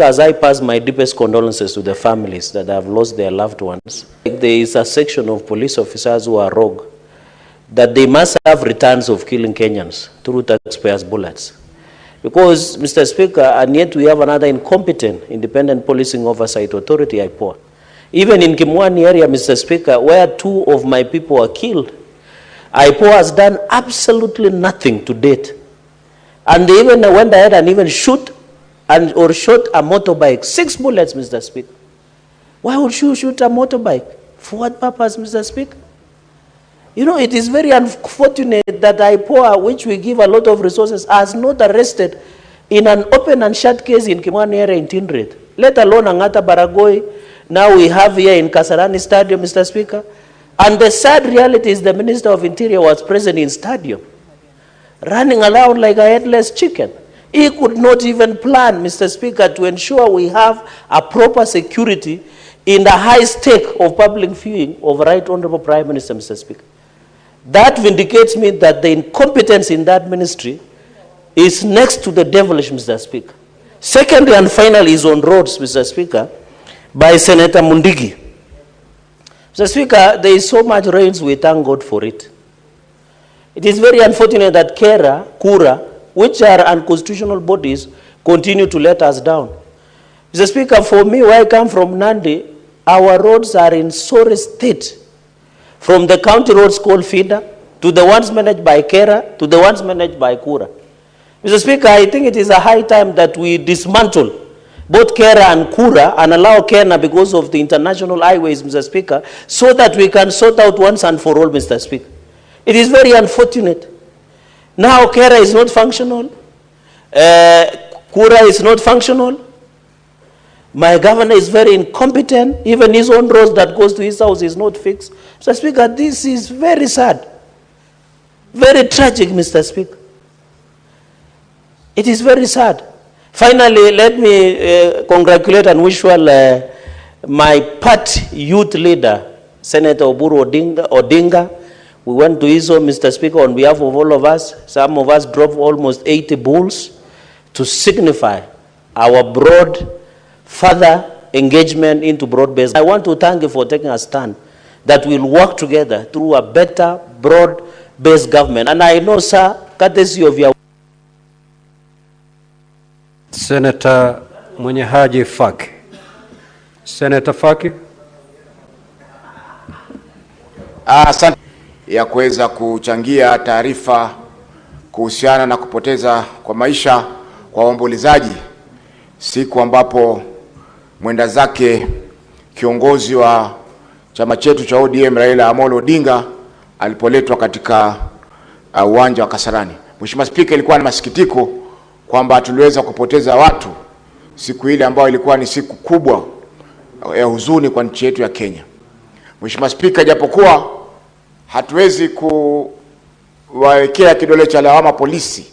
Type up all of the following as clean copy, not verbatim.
As I pass my deepest condolences to the families that have lost their loved ones, there is a section of police officers who are rogue, that they must have returns of killing Kenyans through taxpayers' bullets. Because, Mr. Speaker, and yet we have another incompetent Independent Policing Oversight Authority, IPOA. Even in Kimwani area, Mr. Speaker, where 2 of my people were killed, IPOA has done absolutely nothing to date. And they even went ahead and even shot a motorbike. 6 bullets, Mr. Speaker. Why would you shoot a motorbike? For what purpose, Mr. Speaker? You know, it is very unfortunate that IPOA, which we give a lot of resources, has not arrested in an open and shut case in Kimwani area in Tindred, let alone Angata Baragoi. Now we have here in Kasarani Stadium, Mr. Speaker. And the sad reality is the Minister of Interior was present in stadium, running around like a headless chicken. He could not even plan, Mr. Speaker, to ensure we have a proper security in the high stake of public viewing of Right Honorable Prime Minister, Mr. Speaker. That vindicates me that the incompetence in that ministry is next to the devilish, Mr. Speaker. Secondly and finally is on roads, Mr. Speaker, by Senator Mundigi. Mr. Speaker, there is so much rains, we thank God for it. It is very unfortunate that Kura, which are unconstitutional bodies, continue to let us down. Mr. Speaker, for me, where I come from, Nandi, our roads are in sorry state. From the county roads called Feeder, to the ones managed by Kera, to the ones managed by Kura. Mr. Speaker, I think it is a high time that we dismantle both Kera and Kura and allow Kenya because of the international highways, Mr. Speaker, so that we can sort out once and for all, Mr. Speaker. It is very unfortunate. Now Kera is not functional. Kura is not functional. My governor is very incompetent. Even his own roads that goes to his house is not fixed. Mr. Speaker, this is very sad. Very tragic, Mr. Speaker. It is very sad. Finally, let me congratulate and wish well my party youth leader, Senator Oburu Odinga. We went to his home, Mr. Speaker, on behalf of all of us. Some of us drove almost 80 bulls to signify our broad further engagement into broad-based. I want to thank you for taking a stand that we'll work together through a better broad-based government. And I know, sir, courtesy of your... Senator Mwenyehaji Faki. Senator Faki. Asante ya kuweza kuchangia taarifa kuhusiana na kupoteza kwa maisha kwa waombolezaji siku ambapo mwenda zake kiongozi wa chama chetu cha ODM Raila Amolo Odinga alipoletwa katika uwanja wa Kasarani. Mheshimiwa Spika, ilikuwa ni masikitiko kwamba tuliweza kupoteza watu siku ile ambayo ilikuwa ni siku kubwa ya huzuni kwa nchi yetu ya Kenya. Mheshimiwa Spika, japokuwa hatuwezi kuwaekea kidole cha lawama polisi,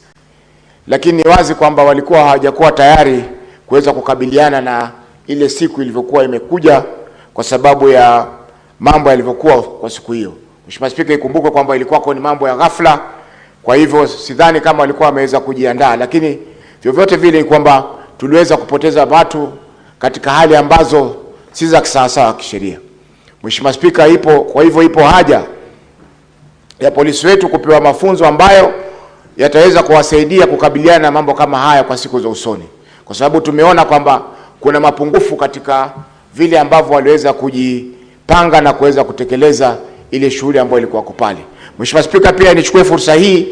lakini ni wazi kwamba walikuwa hawajakuwa tayari kuweza kukabiliana na ile siku ilivyokuwa imekuja kwa sababu ya mambo yalivyokuwa kwa siku hiyo. Mheshimiwa Spika, ikumbuke kwamba ilikuwa ni mambo ya ghafla, kwa hivyo sidhani kama walikuwa wameweza kujiandaa, lakini vyovyote vile kwamba tuliweza kupoteza watu katika hali ambazo si za kisawasawa kisheria. Mheshimiwa Spika, kwa hivyo ipo haja ya polisi wetu kupewa mafunzo ambayo yataweza kuwasaidia kukabiliana na mambo kama haya kwa siku za usoni, kwa sababu tumeona kwamba kuna mapungufu katika vile ambavyo waliweza kujipanga na kuweza kutekeleza ile shughuli ambayo ilikuwa pale. Mheshimiwa Spika, pia nichukue fursa hii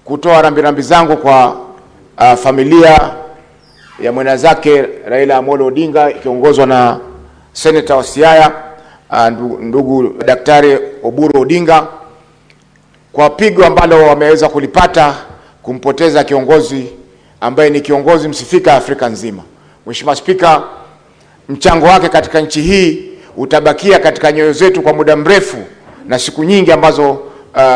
kutoa rambirambi zangu kwa familia ya mwenda zake Raila Amolo Odinga ikiongozwa na Senator wa Siaya ndugu Daktari Oburu Odinga kwa pigo ambalo wameweza kulipata kumpoteza kiongozi ambaye ni kiongozi msifika Afrika nzima. Mheshimiwa Spika, mchango wake katika nchi hii utabakia katika nyoyo zetu kwa muda mrefu na siku nyingi ambazo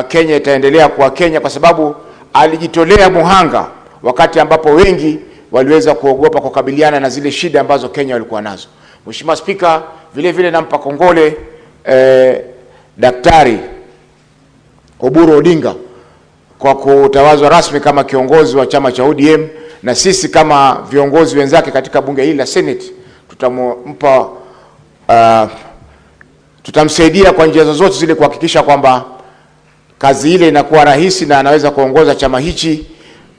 Kenya itaendelea kuwa Kenya, kwa sababu alijitolea muhanga wakati ambapo wengi waliweza kuogopa kukabiliana na zile shida ambazo Kenya walikuwa nazo. Mheshimiwa Spika, vile vile nampa kongole Daktari Oburu Odinga kwa kutawazwa rasmi kama kiongozi wa chama cha ODM na sisi kama viongozi wenzake katika bunge hili la Senate tutamsaidia kwa njia zozote zile kuhakikisha kwamba kazi ile inakuwa rahisi na anaweza kuongoza chama hichi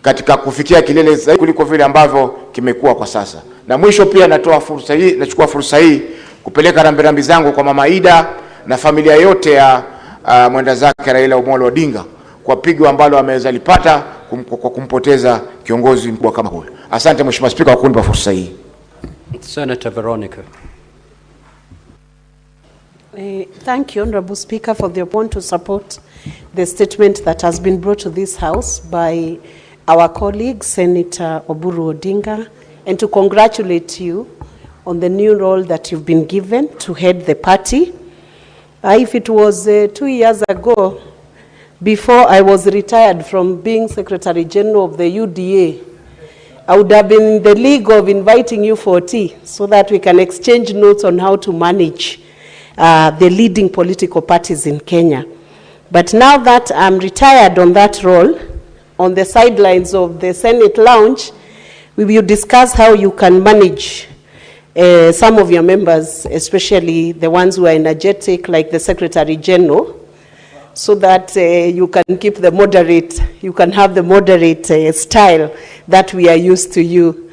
katika kufikia kilele zaidi kuliko vile ambavyo kimekuwa kwa sasa. Na mwisho pia nachukua fursa hii kupeleka rambirambi zangu kwa Mama Ida na familia yote ya mwenda zake Raila Omolo Odinga kwa pigo ambalo ameweza lipata kwa kumpoteza kiongozi mkubwa kama huyo. Asante Mheshimiwa Spika kwa kunipa fursa hii. Senator Veronica. Thank you, Honorable Speaker, for the opportunity to support the statement that has been brought to this House by our colleague, Senator Oburu Odinga, and to congratulate you on the new role that you've been given to head the party. If it was 2 years ago, before I was retired from being Secretary General of the UDA, I would have been in the league of inviting you for tea so that we can exchange notes on how to manage the leading political parties in Kenya. But now that I'm retired on that role, on the sidelines of the Senate lounge, we will discuss how you can manage some of your members, especially the ones who are energetic, like the Secretary General, so that you can keep the moderate, you can have the moderate style that we are used to you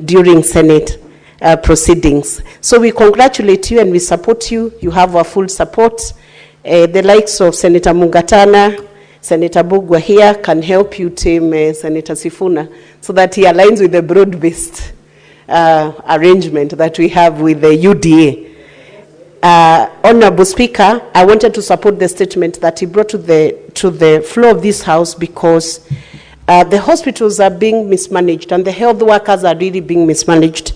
during Senate proceedings. So we congratulate you and we support you. You have our full support. The likes of Senator Mungatana, Senator Bugwa here can help you team Senator Sifuna so that he aligns with the broad-based arrangement that we have with the UDA. Honorable Speaker, I wanted to support the statement that he brought to the floor of this House because the hospitals are being mismanaged and the health workers are really being mismanaged.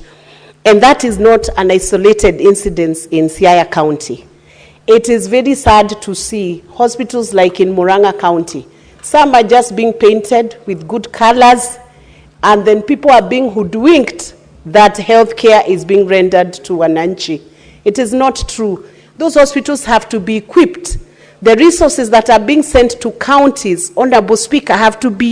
And that is not an isolated incident in Siaya County. It is very sad to see hospitals like in Muranga County. Some are just being painted with good colors, and then people are being hoodwinked that health care is being rendered to Wananchi. It is not true. Those hospitals have to be equipped. The resources that are being sent to counties, Honorable Speaker, have to be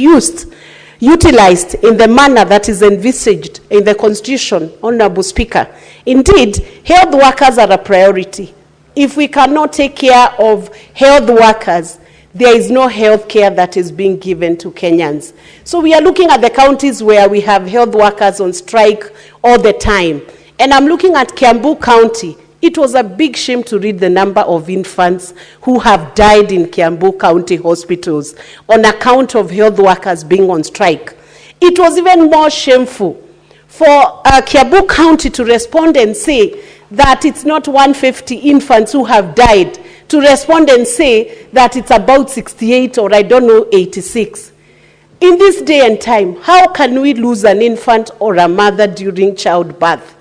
utilized in the manner that is envisaged in the Constitution, Honorable Speaker. Indeed, health workers are a priority. If we cannot take care of health workers, there is no health care that is being given to Kenyans. So we are looking at the counties where we have health workers on strike all the time. And I'm looking at Kiambu County. It was a big shame to read the number of infants who have died in Kiambu County hospitals on account of health workers being on strike. It was even more shameful for Kiambu County to respond and say that it's not 150 infants who have died, to respond and say that it's about 68 or 86. In this day and time, how can we lose an infant or a mother during childbirth?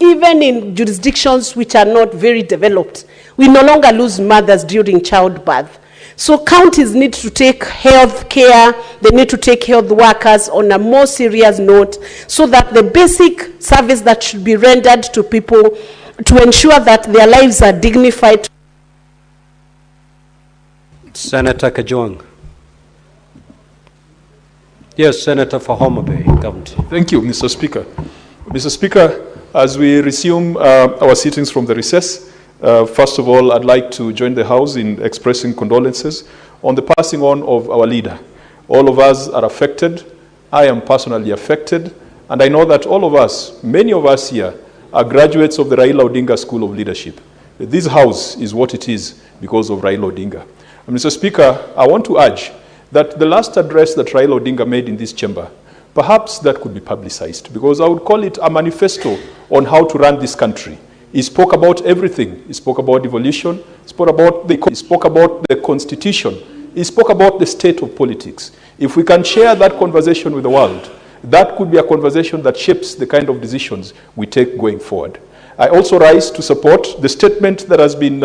Even in jurisdictions which are not very developed, we no longer lose mothers during childbirth. So counties need to take health care, they need to take health workers on a more serious note so that the basic service that should be rendered to people to ensure that their lives are dignified. Senator Kajwang. Yes, Senator for Homa Bay County. Thank you, Mr. Speaker. Mr. Speaker, as we resume our sittings from the recess, first of all, I'd like to join the House in expressing condolences on the passing on of our leader. All of us are affected. I am personally affected. And I know that all of us, many of us here, are graduates of the Raila Odinga School of Leadership. This House is what it is because of Raila Odinga. And Mr. Speaker, I want to urge that the last address that Raila Odinga made in this chamber, perhaps that could be publicized, because I would call it a manifesto on how to run this country. He spoke about everything. He spoke about devolution. He spoke about the Constitution. He spoke about the state of politics. If we can share that conversation with the world, that could be a conversation that shapes the kind of decisions we take going forward. I also rise to support the statement that has been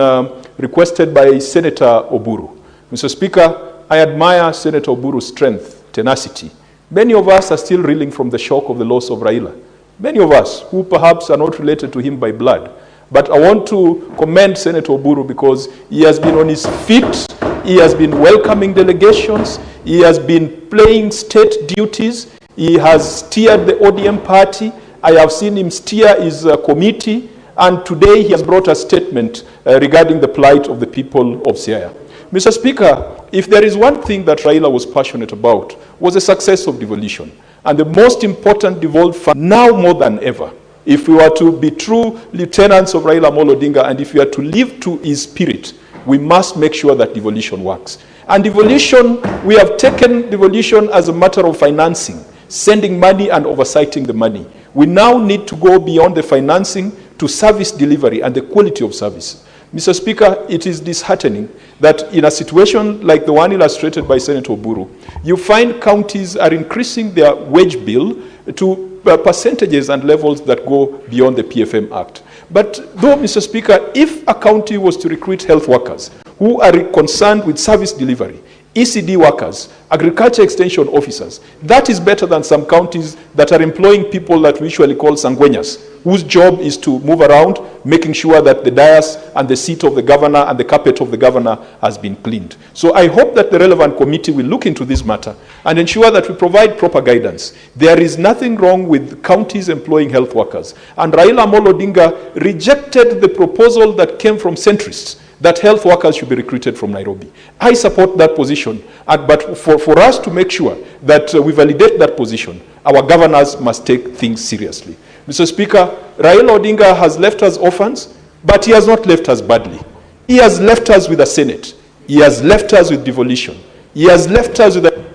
requested by Senator Oburu. Mr. Speaker, I admire Senator Oburu's strength, tenacity. Many of us are still reeling from the shock of the loss of Raila. Many of us who perhaps are not related to him by blood. But I want to commend Senator Oburu because he has been on his feet, he has been welcoming delegations, he has been playing state duties, He has steered the ODM party. I have seen him steer his committee, and today he has brought a statement regarding the plight of the people of Siaya. Mr. Speaker, if there is one thing that Raila was passionate about, was the success of devolution. And the most important devolved fund, now more than ever, if we were to be true lieutenants of Raila Amolo Odinga, and if we are to live to his spirit, we must make sure that devolution works. And devolution, we have taken devolution as a matter of financing, sending money and oversighting the money. We now need to go beyond the financing to service delivery and the quality of service. Mr. Speaker, it is disheartening that in a situation like the one illustrated by Senator Oburu, you find counties are increasing their wage bill to percentages and levels that go beyond the PFM Act. But though, Mr. Speaker, if a county was to recruit health workers who are concerned with service delivery, ECD workers, agriculture extension officers, that is better than some counties that are employing people that we usually call sanguenas, whose job is to move around, making sure that the dais and the seat of the governor and the carpet of the governor has been cleaned. So I hope that the relevant committee will look into this matter and ensure that we provide proper guidance. There is nothing wrong with counties employing health workers. And Raila Amolo Odinga rejected the proposal that came from centrists that health workers should be recruited from Nairobi. I support that position, but for us to make sure that we validate that position, our governors must take things seriously. Mr. Speaker, Raila Odinga has left us orphans, but he has not left us badly. He has left us with a Senate. He has left us with devolution. He has left us with a...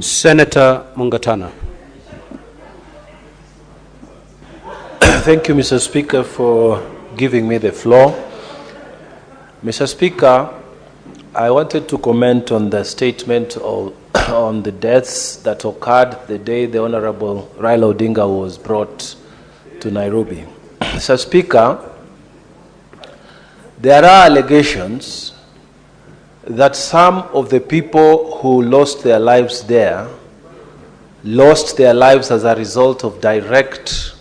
Senator Mungatana. Thank you, Mr. Speaker, for giving me the floor. Mr. Speaker, I wanted to comment on the statement on the deaths that occurred the day the Honorable Raila Odinga was brought to Nairobi. Mr. Speaker, there are allegations that some of the people who lost their lives there lost their lives as a result of direct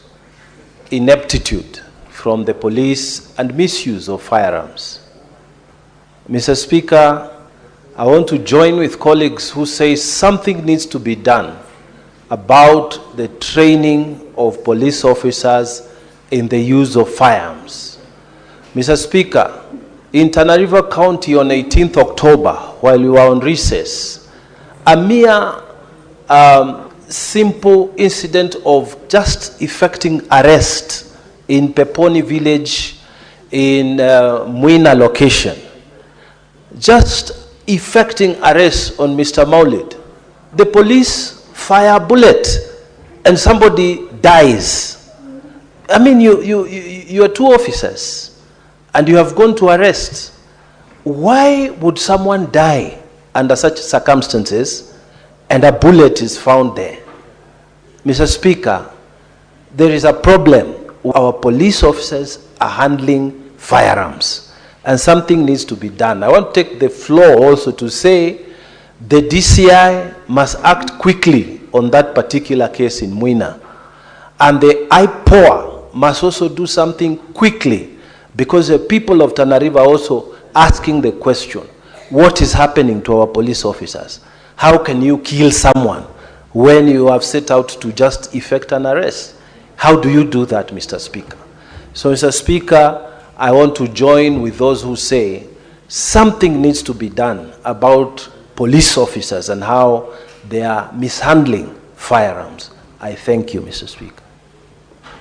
ineptitude from the police and misuse of firearms. Mr. Speaker, I want to join with colleagues who say something needs to be done about the training of police officers in the use of firearms. Mr. Speaker, in Tana River County on 18th October, while we were on recess, a mere simple incident of just effecting arrest in Peponi village in Muina location, just effecting arrest on Mr. Maulid. The police fire a bullet and somebody dies. I mean, you are two officers and you have gone to arrest. Why would someone die under such circumstances and a bullet is found there? Mr. Speaker, there is a problem. Our police officers are handling firearms and something needs to be done. I want to take the floor also to say the DCI must act quickly on that particular case in Muina, and the IPOA must also do something quickly, because the people of Tana River are also asking the question, what is happening to our police officers? How can you kill someone when you have set out to just effect an arrest? How do you do that, Mr. Speaker? So, Mr. Speaker, I want to join with those who say something needs to be done about police officers and how they are mishandling firearms. I thank you, Mr. Speaker.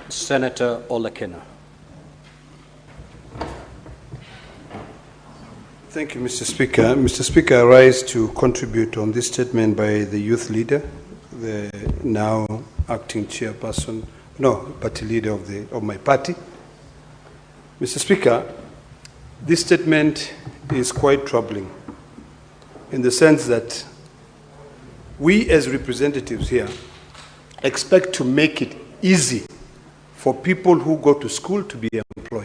Senator Olekena. Thank you, Mr. Speaker. Mr. Speaker, I rise to contribute on this statement by the youth leader, the now acting chairperson, party leader of my party. Mr. Speaker, this statement is quite troubling in the sense that we as representatives here expect to make it easy for people who go to school to be